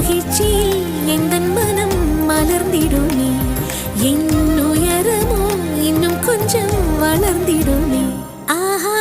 மகிழ்ச்சியில் எந்தன் மனம் மலர்ந்திடுமே என் உயரமோ இன்னும் கொஞ்சம் வளர்ந்திடுமே ஆஹா